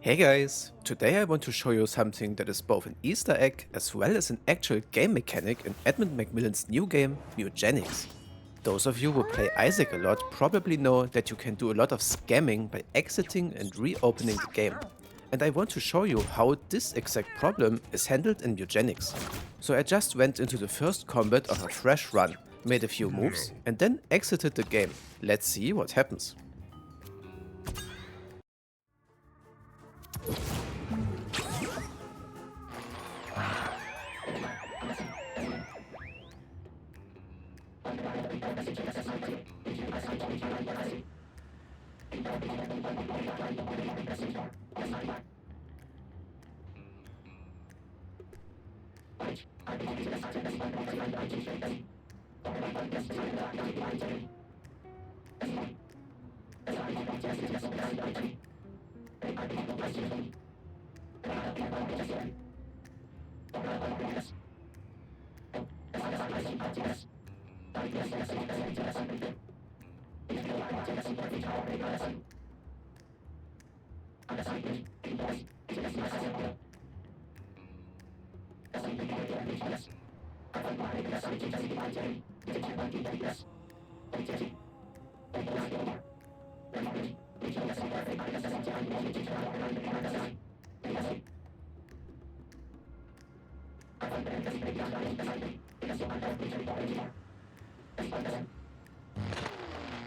Hey guys, today I want to show you something that is both an Easter egg as well as an actual game mechanic in Edmund Macmillan's new game, Mewgenics. Those of you who play Isaac a lot probably know that you can do a lot of scamming by exiting and reopening the game. And I want to show you how this exact problem is handled in Mewgenics. So I just went into the first combat of a fresh run, made a few moves, and then exited the game. Let's see what happens.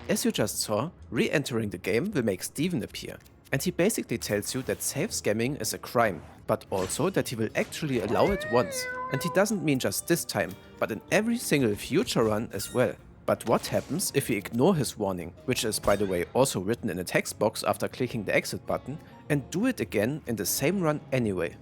As you just saw, re-entering the game will make Steven appear, and he basically tells you that save scamming is a crime, but also that he will actually allow it once, and he doesn't mean just this time, but in every single future run as well. But what happens if we ignore his warning, which is by the way also written in a text box after clicking the exit button, and do it again in the same run anyway?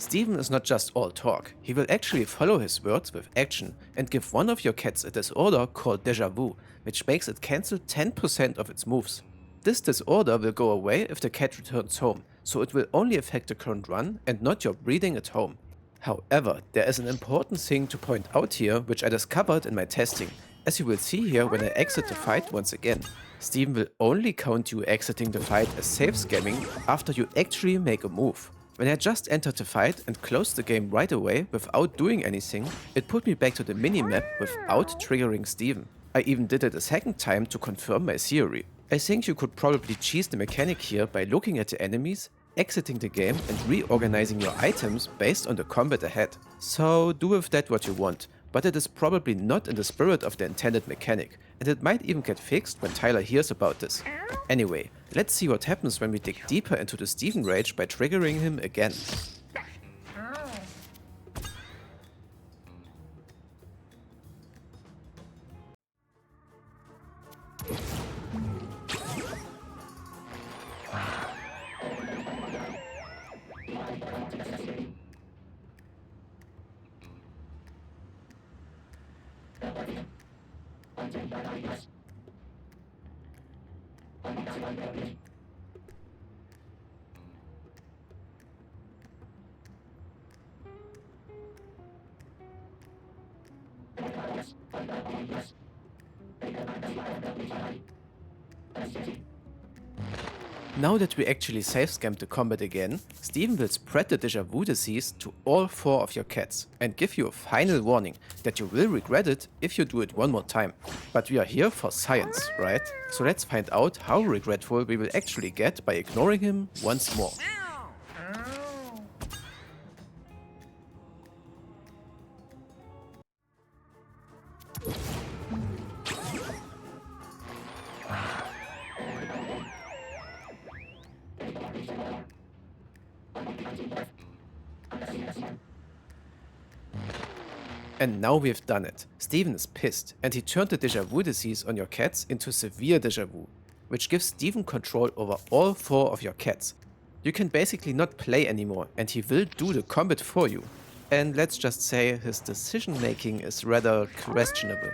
Steven is not just all talk, he will actually follow his words with action and give one of your cats a disorder called deja vu, which makes it cancel 10% of its moves. This disorder will go away if the cat returns home, so it will only affect the current run and not your breeding at home. However, there is an important thing to point out here which I discovered in my testing, as you will see here when I exit the fight once again. Steven will only count you exiting the fight as save scamming after you actually make a move. When I just entered the fight and closed the game right away without doing anything, it put me back to the minimap without triggering Steven. I even did it a second time to confirm my theory. I think you could probably cheese the mechanic here by looking at the enemies, exiting the game and reorganizing your items based on the combat ahead. So do with that what you want, but it is probably not in the spirit of the intended mechanic, and it might even get fixed when Tyler hears about this. Anyway, let's see what happens when we dig deeper into the Steven rage by triggering him again. Now that we actually save scammed the combat again, Steven will spread the deja vu disease to all 4 of your cats and give you a final warning that you will regret it if you do it one more time. But we are here for science, right? So let's find out how regretful we will actually get by ignoring him once more. And now we've done it. Steven is pissed, and he turned the deja vu disease on your cats into severe deja vu, which gives Steven control over all 4 of your cats. You can basically not play anymore and he will do the combat for you. And let's just say his decision making is rather questionable.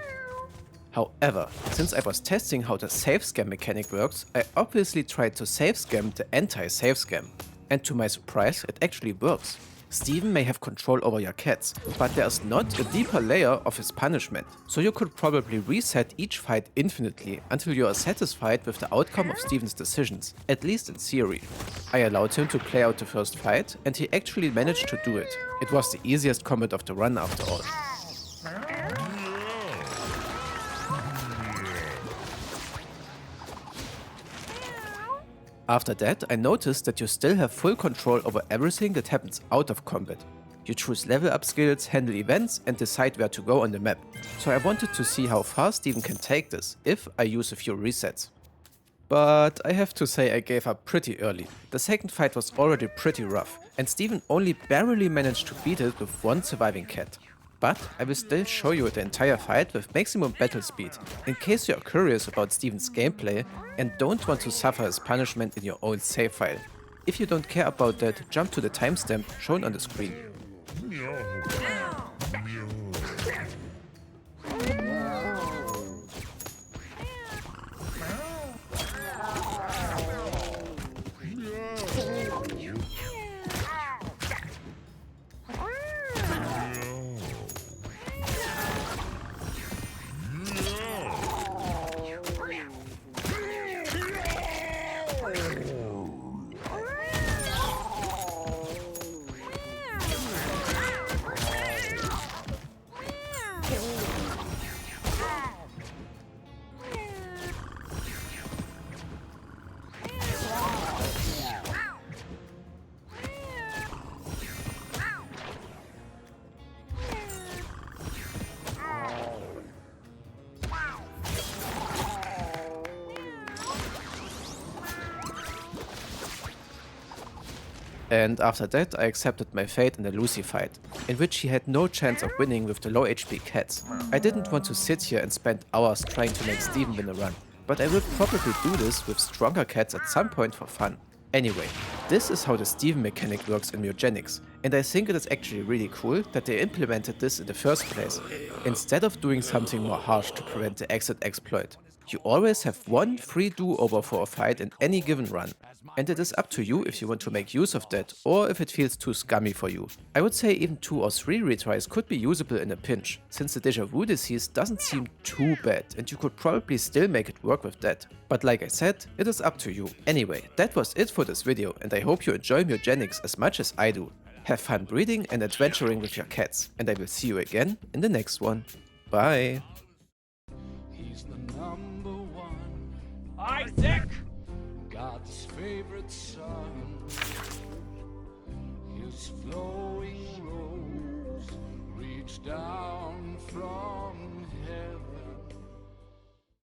However, since I was testing how the save scam mechanic works, I obviously tried to save scam the anti-save scam. And to my surprise, it actually works. Steven may have control over your cats, but there's not a deeper layer of his punishment, so you could probably reset each fight infinitely until you are satisfied with the outcome of Steven's decisions, at least in theory. I allowed him to play out the first fight, and he actually managed to do it. It was the easiest combat of the run after all. After that, I noticed that you still have full control over everything that happens out of combat. You choose level up skills, handle events, and decide where to go on the map. So I wanted to see how far Steven can take this, if I use a few resets. But I have to say I gave up pretty early. The second fight was already pretty rough, and Steven only barely managed to beat it with one surviving cat. But I will still show you the entire fight with maximum battle speed, in case you are curious about Steven's gameplay and don't want to suffer his punishment in your own save file. If you don't care about that, jump to the timestamp shown on the screen. And after that I accepted my fate in a Lucy fight, in which he had no chance of winning with the low HP cats. I didn't want to sit here and spend hours trying to make Steven win a run, but I will probably do this with stronger cats at some point for fun. Anyway, this is how the Steven mechanic works in Mewgenics, and I think it is actually really cool that they implemented this in the first place, instead of doing something more harsh to prevent the exit exploit. You always have one free do-over for a fight in any given run, and it is up to you if you want to make use of that or if it feels too scummy for you. I would say even 2 or 3 retries could be usable in a pinch, since the deja vu disease doesn't seem too bad and you could probably still make it work with that. But like I said, it is up to you. Anyway, that was it for this video and I hope you enjoy Mewgenics as much as I do. Have fun breeding and adventuring with your cats, and I will see you again in the next one. Bye! He's the number one, Isaac, God's favorite son. His flowing robes reach down